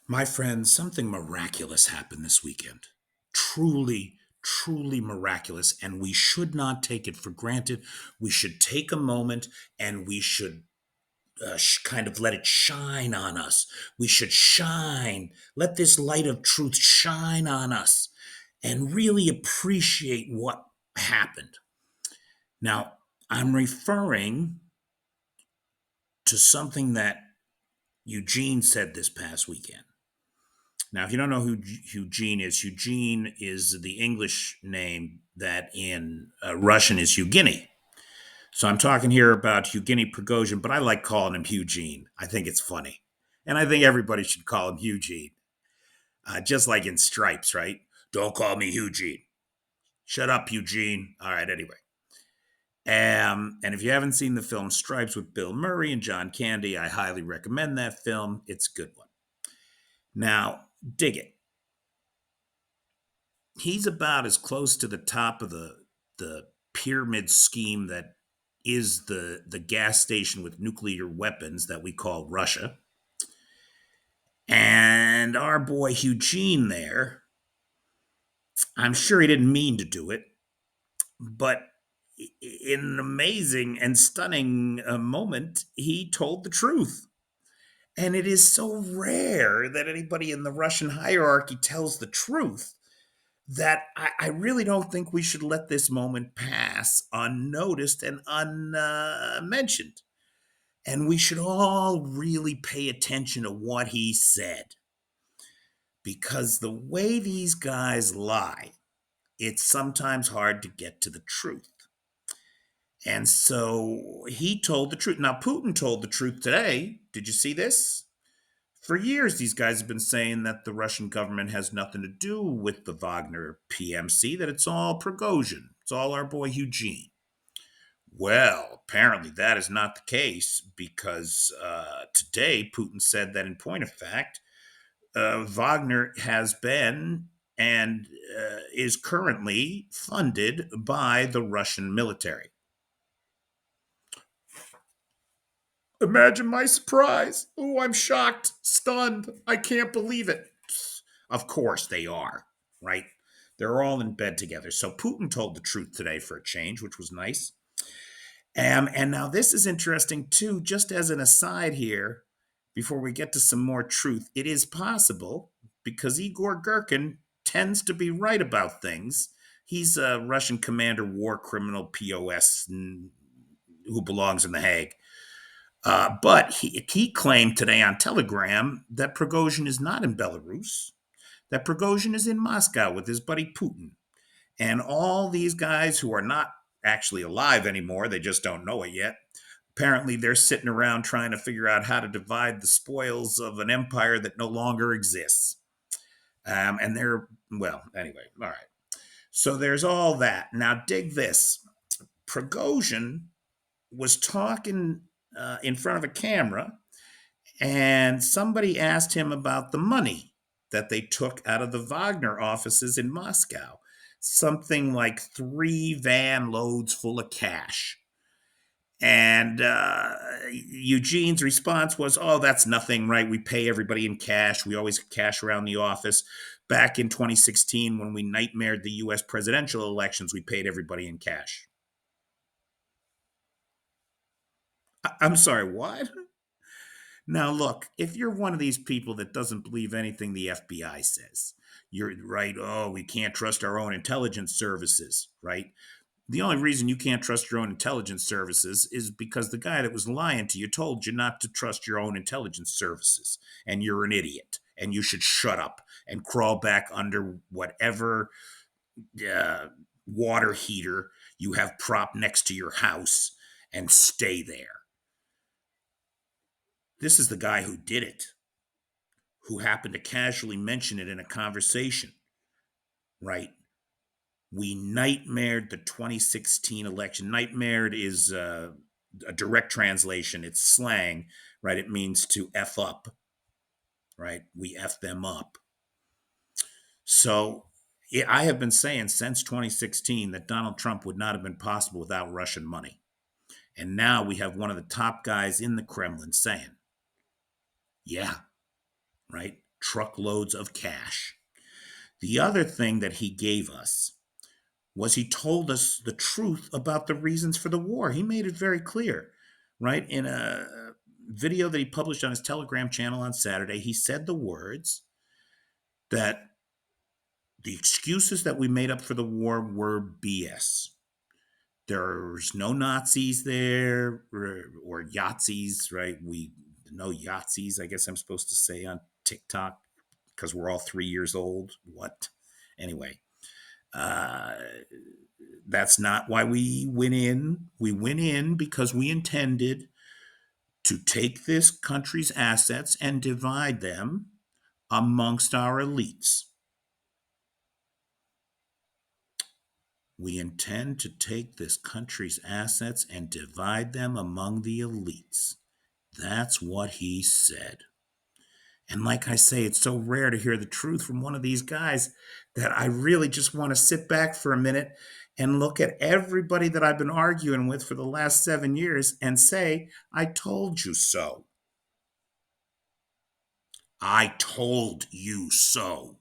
My friends, something miraculous happened this weekend. Truly, truly miraculous. And we should not take it for granted. We should take a moment and we should kind of let it shine on us. We should shine. Let this light of truth shine on us and really appreciate what happened. Now, I'm referring to something that Eugene said this past weekend. Now, if you don't know who Eugene is the English name that in Russian is Eugenie. So I'm talking here about Eugenie Prigozhin, but I like calling him Eugene. I think it's funny. And I think everybody should call him Eugene, just like in Stripes, right? Don't call me Eugene. Shut up, Eugene. All right, anyway. And if you haven't seen the film Stripes with Bill Murray and John Candy, I highly recommend that film. It's a good one. Now, dig it. He's about as close to the top of the pyramid scheme that is the gas station with nuclear weapons that we call Russia. And our boy Eugene there, I'm sure he didn't mean to do it, but in an amazing and stunning moment, he told the truth. And it is so rare that anybody in the Russian hierarchy tells the truth that I really don't think we should let this moment pass unnoticed and unmentioned. And we should all really pay attention to what he said. Because the way these guys lie, it's sometimes hard to get to the truth. And so he told the truth. Now, Putin told the truth today. Did you see this? For years, these guys have been saying that the Russian government has nothing to do with the Wagner PMC, that it's all Prigozhin. It's all our boy Eugene. Well, apparently that is not the case because today Putin said that, in point of fact, Wagner has been and is currently funded by the Russian military. Imagine my surprise. Oh, I'm shocked, stunned. I can't believe it. Of course they are, right? They're all in bed together. So Putin told the truth today for a change, which was nice. And now this is interesting too, just as an aside here, before we get to some more truth, it is possible because Igor Girkin tends to be right about things. He's a Russian commander, war criminal, POS, who belongs in The Hague. But he claimed today on Telegram that Prigozhin is not in Belarus, that Prigozhin is in Moscow with his buddy Putin. And all these guys who are not actually alive anymore, they just don't know it yet. Apparently, they're sitting around trying to figure out how to divide the spoils of an empire that no longer exists. And they're, well, anyway, all right. So there's all that. Now, dig this. Prigozhin was talking in front of a camera, and somebody asked him about the money that they took out of the Wagner offices in Moscow. Something like 3 van loads full of cash. And Eugene's response was, "Oh, that's nothing, right? We pay everybody in cash. We always cash around the office. Back in 2016, when we nightmared the US presidential elections, we paid everybody in cash." I'm sorry, what? Now, look, if you're one of these people that doesn't believe anything the FBI says, you're right. Oh, we can't trust our own intelligence services, right? The only reason you can't trust your own intelligence services is because the guy that was lying to you told you not to trust your own intelligence services, and you're an idiot, and you should shut up and crawl back under whatever uh, water heater you have propped next to your house and stay there. This is the guy who did it, who happened to casually mention it in a conversation, right? We nightmared the 2016 election. Nightmared is a direct translation. It's slang, right? It means to F up, right? We F them up. So yeah, I have been saying since 2016 that Donald Trump would not have been possible without Russian money. And now we have one of the top guys in the Kremlin saying, yeah, right? truckloads of cash. The other thing that he gave us was he told us the truth about the reasons for the war. He made it very clear, right? In a video that he published on his Telegram channel on Saturday, he said the words that the excuses that we made up for the war were BS. There's no Nazis there or Yahtzees, right? We no Yahtzees, I guess I'm supposed to say on TikTok because we're all 3 years old. What? Anyway, uh, that's not why we went in. We went in because we intended to take this country's assets and divide them amongst our elites. We intend to take this country's assets and divide them among the elites. That's what he said. And like I say, it's so rare to hear the truth from one of these guys that I really just want to sit back for a minute and look at everybody that I've been arguing with for the last 7 years and say, I told you so. I told you so.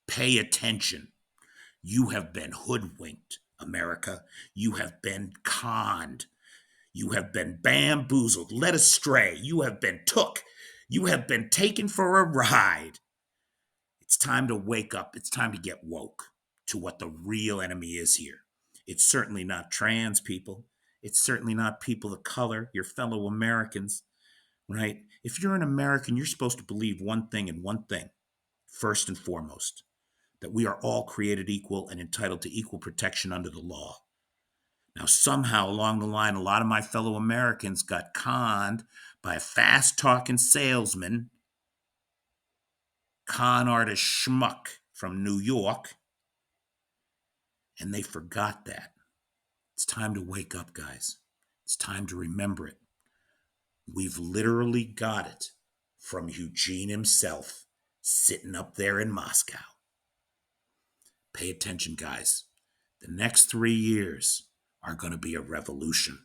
Pay attention. You have been hoodwinked, America. You have been conned. You have been bamboozled, led astray. You have been took. You have been taken for a ride. It's time to wake up. It's time to get woke to what the real enemy is here. It's certainly not trans people. It's certainly not people of color, your fellow Americans, right? If you're an American, you're supposed to believe one thing and one thing, first and foremost, that we are all created equal and entitled to equal protection under the law. Now, somehow along the line, a lot of my fellow Americans got conned by a fast-talking salesman, con artist schmuck from New York, and they forgot that. It's time to wake up, guys. It's time to remember it. We've literally got it from Eugene himself, sitting up there in Moscow. Pay attention, guys. The next 3 years are going to be a revolution.